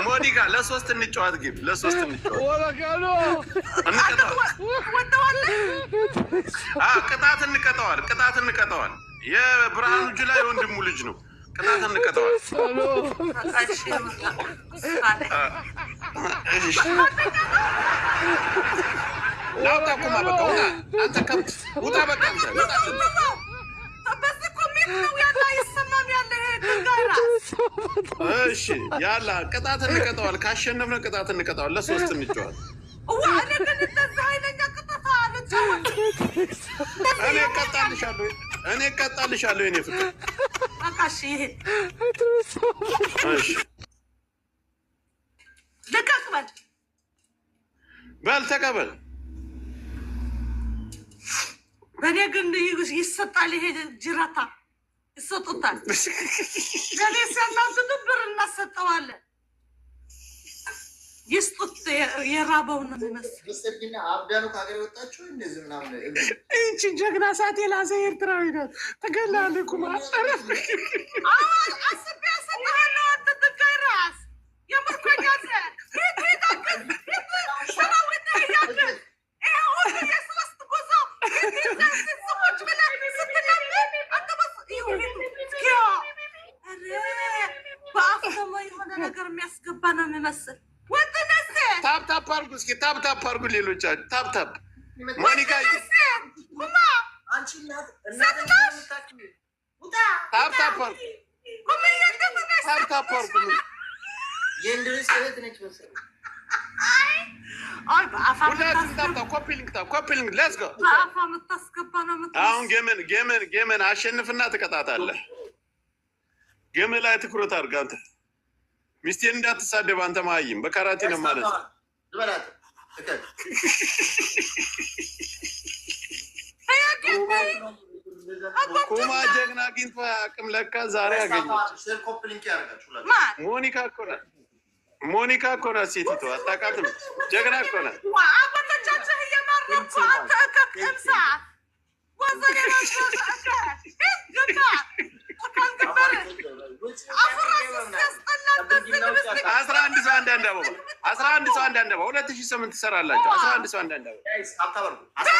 ሞኒካ ለሶስት እንጫወት ግብ ለሶስት እንጫወት ቅጣት እንቀጣዋል የብርሃኑ ጁላ የወንድሙ ልጅ ነው ቅጣት እንቀጣዋል ላውጣ ኩማ በቃ ውጣ አንተ ከብት ውጣ በቃ አንተ እሺ ያላ ቅጣት እንቀጣዋል ካሸነፍነ ቅጣት እንቀጣዋል ለሶስት እንጫወት እኔ እቀጣልሻለሁ የኔ ፍቅር እሺ ልቀቅበል በል ተቀበል በእኔ ግን ይሰጣል ይሄ ጅራታ ይሰጡታል ገሌ ሲያናግዱ ብር እናሰጠዋለን ይስጡት የራበውን ነው የሚመስል አብዳኑ ከሀገር የወጣችሁ እንደዚህ ምናምን እንቺ ጀግና ሰዓት የላዘ ኤርትራዊ ናት ተገላለህ ኩማ አስቤ ያሰጠሃለሁ አንተ ትጋይ ራስ የምርኮኛ ዘ ነገር የሚያስገባ ነው የሚመስል ታፕታፕ አድርጉ እስኪ ታፕታፕ አድርጉ ሌሎቻችሁ ታፕታፕ ሞኒካ ታፕታፕ አድርጉ የእንድሪስ እህት ነች መሰለኝ ሁላችሁም ታፕታፕ ኮፒ ሊንክ ሌትስ ጎ በአፋ የምታስገባ ነው አሁን ጌምን አሸንፍና ትቀጣታለህ ጌም ላይ ትኩረት አድርግ አንተ ሚስቴን እንዳትሳደብ አንተ ማይም በካራቴ ነው ማለት ኩማ ጀግና አግኝቶ አቅም ለካ ዛሬ አገኘች ሞኒካ እኮ ናት ሴቲቱ አታውቃትም ጀግና እኮ ናት አባቶቻችን እየመረቁ አንተ ከቅምሳ አስራ አንድ ሰው አንዳንድ አበባ 2008 ትሰራላችሁ 11 ሰው አንዳንድ አበባ